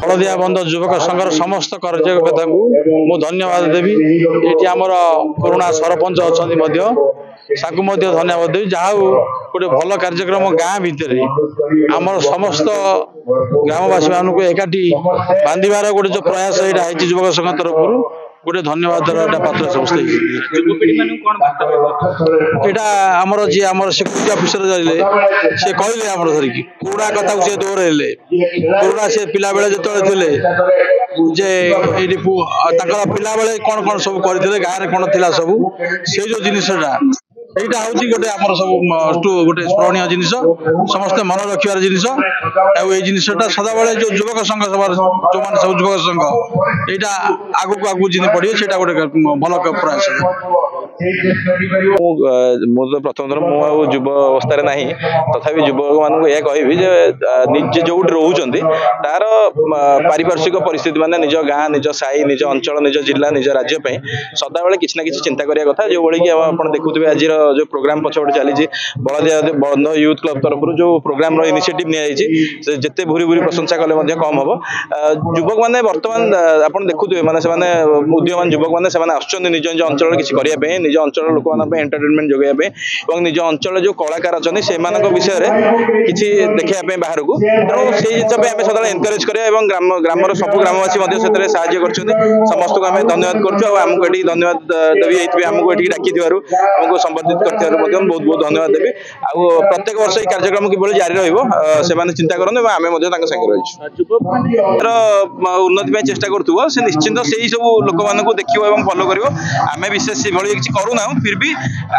हलदिया बंध युवक संघर समस्त कार्यकर्ता को धन्यवाद देवी। ये आमर पुराणा सरपंच अच्छा धन्यवाद देवी जहाँ गोटे भल कार्यक्रम गाँ भितर आमर समस्त ग्रामवासी मानक एकाठी बांधार गोटे जो प्रयास यहाँ युवक संघ तरफ गोटे धन्यवाद पात्र समस्त यहाँ आमर जी आम सिक्यूरीटी अफिसर जाइले से कहले आमर धरिकी पुराणा कथा सी दोहराइले पुराणा से पिला बेले जो थे जे पिला बेले कौन कौन सब करते गाँव में कौन थी सब से जो जिनटा এইটা হচ্ছে গোটে আমার সব গোটে স্মরণীয় জিনিস সমস্ত মনে রাখিবার জিনিস এই জিনিসটা সদাবেলে যে যুবক সংঘ সবার যে সব যুবক সংঘ এইটা আগুক আগুক জিনিস পড়িবে সেটা গোটে ভাল প্রয়াস। ମୁଁ ପ୍ରଥମ ଥର ମୁଁ ଆଉ ଯୁବ ଅବସ୍ଥାରେ ନାହିଁ ତଥାପି ଯୁବକ ମାନଙ୍କୁ ଏହା କହିବି ଯେ ନିଜେ ଯୋଉଠି ରହୁଛନ୍ତି ତାର ପାରିପାର୍ଶ୍ୱିକ ପରିସ୍ଥିତି ମାନେ ନିଜ ଗାଁ ନିଜ ସାହି ନିଜ ଅଞ୍ଚଳ ନିଜ ଜିଲ୍ଲା ନିଜ ରାଜ୍ୟ ପାଇଁ ସଦାବେଳେ କିଛି ନା କିଛି ଚିନ୍ତା କରିବା କଥା। ଯୋଉଭଳି କି ଆପଣ ଦେଖୁଥିବେ ଆଜିର जो प्रोग्राम पछपटे चली बलदिया बंध यूथ क्लब तरफ जो प्रोग्राम इनिशिएटिव नि जिते भूरी भूरी प्रशंसा कले कम हम युवक मैंने बर्तमान आप देखुए मैंने उद्यमान युवक मैंने निज निज अंचल किसी करने निज अंचल लोक एंटरटेनमेंट जोगाई और निज अंचल जो कलाकार अच्छा से विषय किसी देखापी बाहर को तेणु से जिन आम सदा एनकरेज करा ग्रामर सब ग्रामवासी साहय कर समस्त को आम धन्यवाद करूँ ये धन्यवाद देवी आमको ये डाकी आमको संबर्धित बहुत बहुत धन्यवाद देवी। आ प्रत्येक वर्ष ये कार्यक्रम किभली जारी रही चिंता करूँ आम संगे रही उन्नति चेष्टा करूँ से निश्चिंत से सब लोक मान देख फलो कर आम विशेष से किसी करूना फिर भी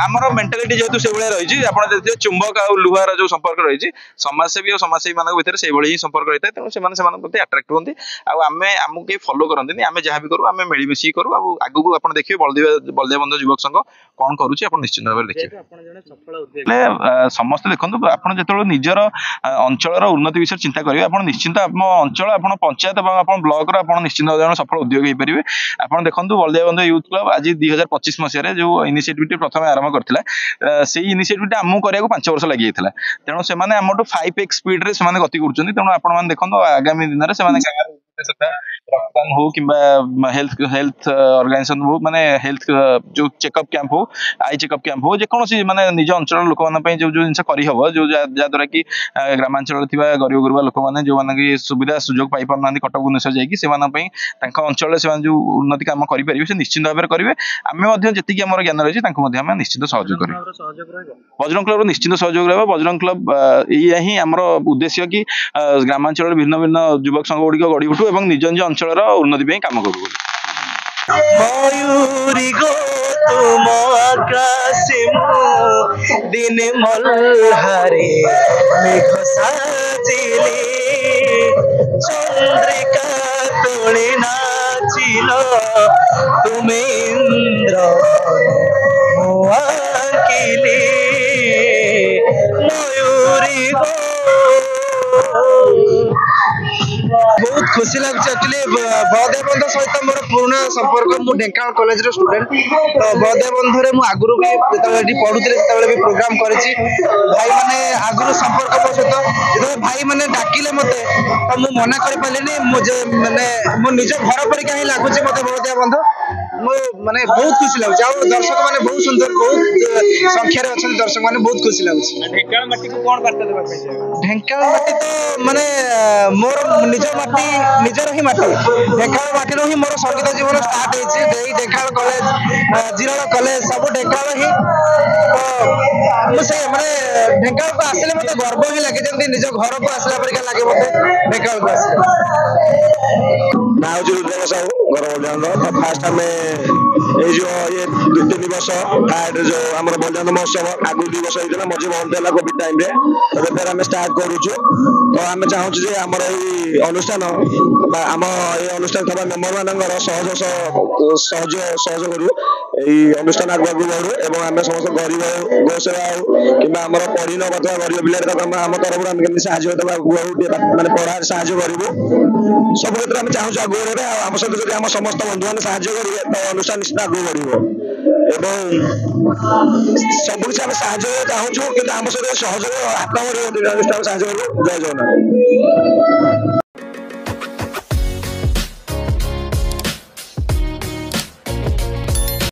आमर मेंटालिटी जेहतु से रही आप देखिए चुंबक आ लुहार जो संपर्क रही समाजसेवी और समाजसेवी मान भर से ही संपर्क रही है तेणु से अट्राक्ट होती आमको कहीं फलो करते आम जहाँ भी करूँ आम मिलमिशी करूँ आगू आप देखिए बलदिया बंध युवक संघ कौन करुच्ची निश्चित भाव देखिए समस्त देखो आप जो निजर अंचल उन्नति विषय चिंता करेंगे आप निश्चिंत अंचल आप पंचायत और ब्लॉक आप निश्चिंत भाव सफल उद्योग हो पारे। आप देखो बलदिया बंध यूथ क्लब आज 2025 मसीह जो इनिशिएटिव प्रथम आरंभ करता से इनिशिएटिव आमको कराया 5 वर्ष लगी तेणु से 5x स्पीड से गति कर तेणु आप देखो आगामी दिन में रक्तदान हो कि हेल्थ ऑर्गेनाइजेशन हो माने हेल्थ जो चेकअप कैंप हो आई चेकअप कैंप हो जेकोसी माने निज अंचल लोक मान जो जिन करहब जो जहाँद्वारा कि ग्रामांचल गरीब गुरुबा लोक मैंने जो मैंने सुविधा सुजोग पाई पार कटक भुवनेश्वर जाकि अंचल से जो उन्नति काम करेंगे से निश्चित भाव करेंगे आम जी आम ज्ञान रही निश्चित सहयोग करेंगे। बजरंग क्लब निश्चित सहयोग रहा बजरंग क्लब या ही आम उद्देश्य कि ग्रामांचल भिन्न भिन्न युवक संघ गुड़िक गढ़ी उठू और निज निज अंचल उन्नति काम करूँ। मयूरी गो तुम आकाश दिन मल्हारे मेघ साजिले चंद्रिका तोले नाचिल तुमे इंद्र आंकिले मयूरी गो बहुत खुशी लगे एक्चुअली बलदिया बंध सहित मोर पुराना संपर्क मु ढेंकानाल कॉलेज रो स्टूडेंट तो बलदिया बंधरे मु आगुरु भी जेतबे पढुथिले सेतबे भी प्रोग्राम करिछि भाई माने आगुरु संपर्क मो सहित जेतबे भाई माने डाकिले मते तो मु मना करि पालेनी मुझे माने मो निज घर पर कहीं लागुछि मते बलदिया बंध मो माने बहुत खुशी लागुछि आ दर्शक माने बहुत सुंदर बहुत संख्या रे अछन दर्शक माने बहुत खुशी लागुछि। ढेंकानाल माटी को कोन करते देबा पे ढेंकानाल माटी तो माने मोर निज माटी निजर ही माटी ढेंकानाल माटी रो ही मोर संगीत जीवन स्टार्ट होइछि देई ढेंकानाल कॉलेज जिराल कॉलेज सब ढेंकानाल ही तो मु से माने ढेंकानाल को आसिले मते गर्व ही लागे जेंति निज घर को आसला परिका लागे मते ढेंकानाल को आसिले नाउ जो रुद्र साहू घर बलदान फास्ट हमें जो ये 2-3 वर्ष थर्ड जो आम बलदान महोत्सव आगु 2 वर्ष होता मझे बंद है कोविड टाइम फिर आम स्टार्ट करुँ तो आम चाहूँ आमर ये अनुष्ठान आम ये अनुष्ठान थोड़ा मेम्बर मान सहयोग এই অনুষ্ঠান ଆଗକୁ ବଢୁ ଏବଂ ଆମେ ସମସ୍ତ ଗରିବ ଗୋସେବା ହଉ କିମ୍ବା ଆମର ପଢି ନ ପାରୁଥିବା ଗରିବ ପିଲାରେ ତାକୁ ଆମ ତରଫରୁ ଆମେ କେମିତି ସାହାଯ୍ୟ ଦେବା ଆଗକୁ ମାନେ ପଢାରେ ସାହାଯ୍ୟ କରିବୁ ସବୁ କ୍ଷେତ୍ରରେ ଆମେ ଚାହୁଁଛୁ ଆଗକୁ ବଢିବା ଆଉ ଆମ ସହିତ ଯଦି ଆମ ସମସ୍ତ ବନ୍ଧୁମାନେ ସାହାଯ୍ୟ କରିବେ ତ ଅନୁଷ୍ଠାନ ନିଶ୍ଚିତ ଆଗକୁ ବଢିବ ଏବଂ ସବୁ କିଛି ଆମେ ସାହାଯ୍ୟ ଚାହୁଁଛୁ କିନ୍ତୁ ଆମ ସହିତ ସହଯୋଗ ହାତ ବଢିବ ଅନୁଷ୍ଠାନ ସାହାଯ୍ୟ କରିବୁ ଜୟ ଜଗନ୍ନାଥ।